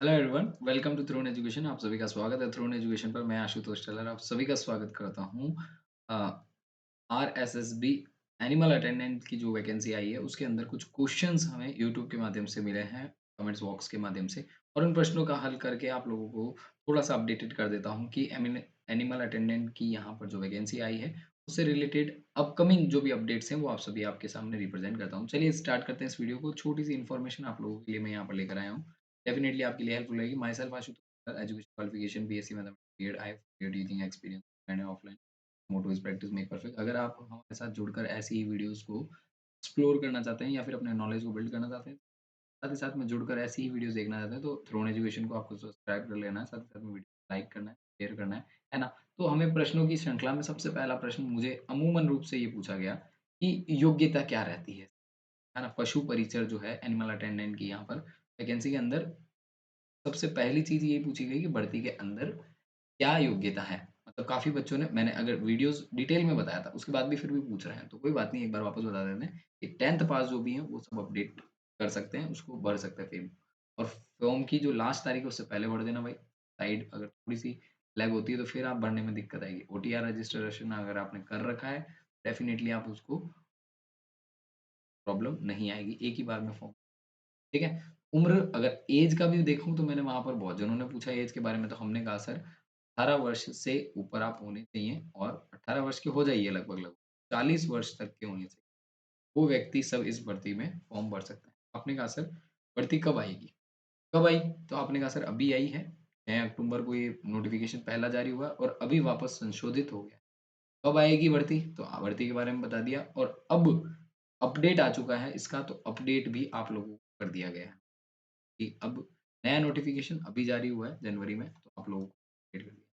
Hello everyone, welcome to Throne Education. आप सभी का स्वागत है थ्रोन एजुकेशन पर। मैं आशुतोष टेलर आप सभी का स्वागत करता हूँ। आरएसएसबी एनिमल अटेंडेंट की जो वैकेंसी आई है उसके अंदर कुछ क्वेश्चंस हमें यूट्यूब के माध्यम से मिले हैं, कमेंट्स बॉक्स के माध्यम से, और उन प्रश्नों का हल करके आप लोगों को थोड़ा सा अपडेटेड कर देता हूँ कि एनिमल अटेंडेंट की यहाँ पर जो वैकेंसी आई है उससे रिलेटेड अपकमिंग जो भी अपडेट्स हैं वो आप सभी आपके सामने रिप्रेजेंट करता हूँ। चलिए स्टार्ट करते हैं इस वीडियो को। छोटी सी इन्फॉर्मेशन आप लोगों के लिए मैं यहाँ पर लेकर आया हूँ, डेफिनिटली आपके लिए हेल्पफुल रहेगी। Myself Ashutosh, education qualification BSc mathematics, I have teaching experience and offline motto is practice make perfect. अगर आप हमारे साथ जुड़कर ऐसी ही वीडियोस को एक्सप्लोर करना चाहते हैं या फिर अपने नॉलेज को बिल्ड करना चाहते हैं, साथ ही साथ में जुड़कर ऐसी ही वीडियोस देखना चाहते हैं, तो थ्रोन एजुकेशन को आपको सब्सक्राइब कर लेना है, साथ ही साथ में वीडियो लाइक करना है, शेयर करना है ना? तो हमें प्रश्नों की श्रृंखला में सबसे पहला प्रश्न मुझे अमूमन रूप से ये पूछा गया कि योग्यता क्या रहती है ना? पशु परिचर जो है एनिमल अटेंडेंट की यहाँ पर वैकेंसी के अंदर सबसे पहली चीज़ ये पूछी गई कि भर्ती के अंदर क्या योग्यता है? मतलब काफ़ी बच्चों ने, मैंने अगर वीडियोज़ डिटेल में बताया था, उसके बाद भी फिर भी पूछ रहे हैं, तो कोई बात नहीं, एक बार वापस बता देते हैं कि 10th पास जो भी हैं, वो सब अपडेट कर सकते हैं, उसको भर सकते हैं फ़ॉर्म। और फ़ॉर्म की जो लास्ट तारीख है, उससे पहले भर देना भाई। साइड अगर थोड़ी-सी लैग होती है, तो फिर आप भरने में दिक्कत आएगी। ओटीआर रजिस्ट्रेशन अगर आपने कर रखा है, डेफ़िनिटली आप उसको प्रॉब्लम नहीं आएगी, एक ही बार में फ़ॉर्म, ठीक है? उम्र अगर ऐज का भी देखूँ, तो मैंने वहाँ पर बहुत जनों ने पूछा ऐज के बारे में, तो हमने कहा सर 18 वर्ष से ऊपर आप होने चाहिए और 18 वर्ष के हो जाइए लगभग-लगभग, 40 वर्ष तक के होने चाहिए। वो व्यक्ति सब इस भर्ती में फॉर्म भर सकते हैं। आपने कहा सर भर्ती कब आएगी? कब आई? तो आपने कहा सर अभी आई है, 6 अक्टूबर को ये नोटिफ़िकेशन पहला जारी हुआ और अभी वापस संशोधित हो गया। कब आएगी भर्ती? तो भर्ती के बारे में बता दिया, और अब अपडेट आ चुका है इसका, तो अपडेट भी आप लोगों को कर दिया गया है कि अब नया नोटिफ़िकेशन अभी जारी हुआ है जनवरी में, तो आप लोगों को अपडेट कर दिया।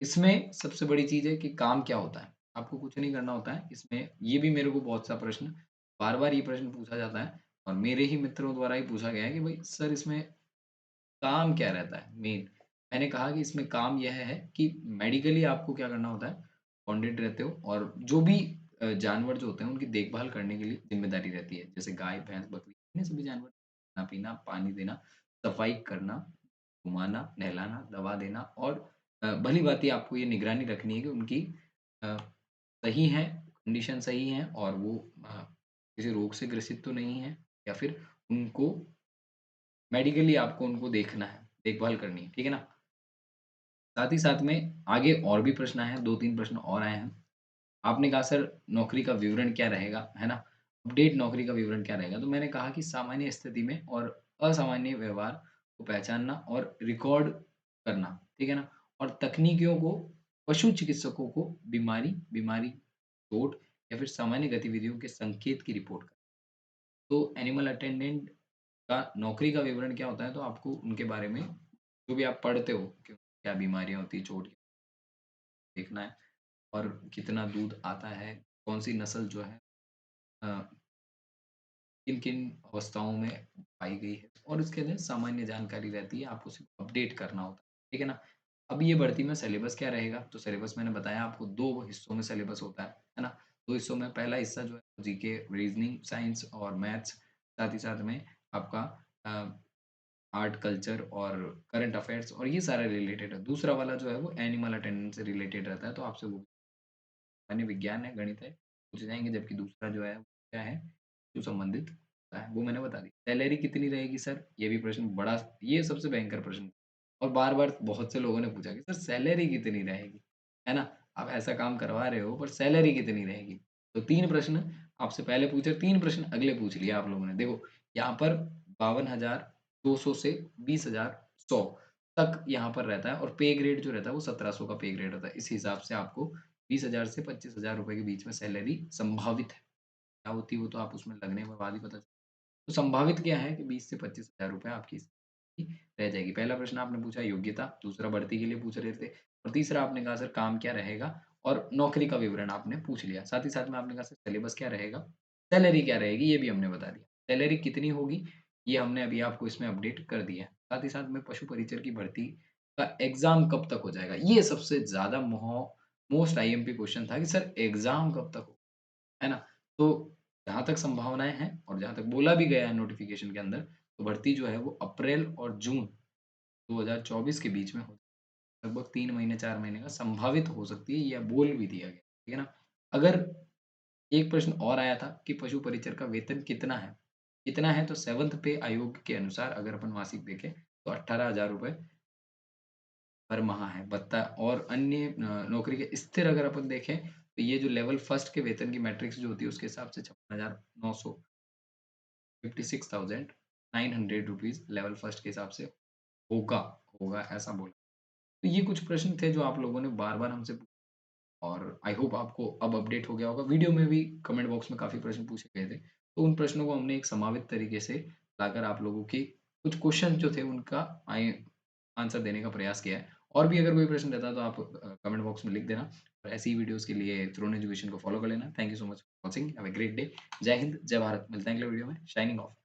इसमें सबसे बड़ी चीज़ है कि काम क्या होता है? आपको कुछ नहीं करना होता है। इसमें ये भी मेरे को बहुत सा प्रश्न, बार-बार ये प्रश्न पूछा जाता है और मेरे ही मित्रों द्वारा ही पूछा गया है कि भई सर इसमें काम क्या रहता है मेन? मैंने कहा कि इसमें काम यह है कि मेडिकली आपको क्या करना होता है, बॉन्डेड रहते हो, और जो भी जानवर जो होते हैं उनकी देखभाल करने के लिए ज़िम्मेदारी रहती है। जैसे गाय, भैंस, बकरी, इन्हें सभी जानवर खाना-पीना, पानी देना, सफाई करना, घुमाना, नहलाना, दवा देना, और भली-भाँति आपको ये निगरानी रखनी है कि उनकी अ, सही हैं, कंडीशन सही है, और वो अ, किसी रोग से ग्रसित तो नहीं है, या फिर उनको मेडिकली आपको उनको देखना है, देखभाल करनी है, ठीक है ना? साथ ही साथ में आगे और भी प्रश्न आए हैं, 2-3 प्रश्न और आए हैं। आपने कहा सर नौकरी का विवरण क्या रहेगा, है ना? अपडेट नौकरी का विवरण क्या रहेगा? तो मैंने कहा कि सामान्य स्थिति में और असामान्य व्यवहार को पहचानना और रिकॉर्ड करना, ठीक है ना? और तकनीकियों को, पशु चिकित्सकों को बीमारी, चोट या फिर सामान्य गतिविधियों के संकेत की रिपोर्ट करना। तो एनिमल अटेंडेंट का नौकरी का विवरण क्या होता है, तो आपको उनके बारे में जो भी आप पढ़ते हो कि क्या बीमारियाँ होती हैं, चोट देखना है, और कितना दूध आता है, कौन-सी नस्ल जो है अ, किन-किन अवस्थाओं में पाई गई है, और इसके लिए सामान्य जानकारी रहती है, आपको सिर्फ अपडेट करना होता है, ठीक है ना? अब ये भर्ती में सिलेबस क्या रहेगा? तो सिलेबस मैंने बताया आपको 2 हिस्सों में सिलेबस होता है ना? 2 हिस्सों में पहला हिस्सा जो है जीके, रीज़निंग, साइंस और मैथ्स, साथ ही साथ में आपका अ, आर्ट, कल्चर और करंट अफेयर्स, और ये सारा रिलेटेड है। दूसरा वाला जो है वो एनिमल अटेंडेंस से रिलेटेड रहता है, तो आपसे वो सामान्य विज्ञान है, गणित है, पूछे जाएँगे, जबकि दूसरा जो है वो क्या है, जो संबंधित होता है, वो मैंने बता दी। सैलरी कितनी रहेगी सर? ये भी प्रश्न बड़ा, ये सबसे भयंकर प्रश्न, और बार-बार बहुत से लोगों ने पूछा कि सर सैलरी कितनी रहेगी? है ना? आप ऐसा काम करवा रहे हो पर सैलरी कितनी रहेगी? तो 3 प्रश्न आपसे पहले पूछे, 3 प्रश्न अगले पूछ लिया आप लोगों ने। देखो यहाँ पर 52,200 से 20,100 तक यहाँ पर रहता है, और पे ग्रेड जो रहता है वो 1700 का पे ग्रेड होता है। इस हिसाब से आपको 20,000 से 25,000 रुपए के बीच में सैलरी संभावित है। क्या होती है वो तो आप उसमें लगने के बाद ही पता, तो संभावित क्या है कि 20 से 25,000 रुपए आपकी रह जाएगी। पहला प्रश्न आपने पूछा योग्यता, दूसरा भर्ती के लिए पूछ रहे थे, और तीसरा आपने कहा सर काम क्या रहेगा, और नौकरी का विवरण आपने पूछ लिया। साथ ही साथ में आपने कहा सर सिलेबस क्या रहेगा, सैलरी क्या रहेगी, ये भी हमने बता दिया। सैलरी कितनी होगी, ये हमने अभी आपको इसमें अपडेट कर दिया है। साथ ही साथ में पशु परिचर की भर्ती का एग्ज़ाम कब तक हो जाएगा? ये सबसे ज़्यादा मोस्ट आईएमपी क्वेश्चन था कि सर एग्ज़ाम कब तक हो, है ना? तो जहाँ तक संभावनाएँ हैं और जहाँ तक बोला भी गया है नोटिफ़िकेशन के अंदर, तो भर्ती जो है वो अप्रैल और जून 2024 के बीच में हो लगभग 3 महीने 4 महीने का संभावित हो सकती है या बोल भी दिया गया, ठीक है ना? अगर एक प्रश्न और आया था कि पशु परिचर का वेतन कितना है? कितना है तो 7th पे आयोग के अनुसार अगर अपन मासिक देखें तो 18,000 रुपए हर माह है भत्ता और अन्य नौकरी के स्थिर अगर अपन देखें, तो ये जो लेवल फर्स्ट के वेतन की मैट्रिक्स जो होती है उसके हिसाब से 56,900 56,900 रुपीज़ लेवल फर्स्ट के हिसाब से होगा, होगा ऐसा बोला। तो ये कुछ प्रश्न थे जो आप लोगों ने बार-बार हमसे और आई होप आपको अब अपडेट हो गया होगा। वीडियो में भी कमेंट बॉक्स में काफ़ी प्रश्न पूछे गए थे। तो उन प्रश्नों को हमने एक समावित तरीके से लाकर आप लोगों की कुछ क्वेश्चन जो थे उनका आंसर देने का प्रयास किया है। और भी अगर कोई प्रश्न रहता है तो आप कमेंट बॉक्स में लिख देना। और ऐसी ही वीडियोज़ के लिए थ्रोन एजुकेशन को फॉलो कर लेना। Thank you so much for watching. Have a great day. जय हिंद, जय भारत। मिलते हैं अगले वीडियो में। Shining of.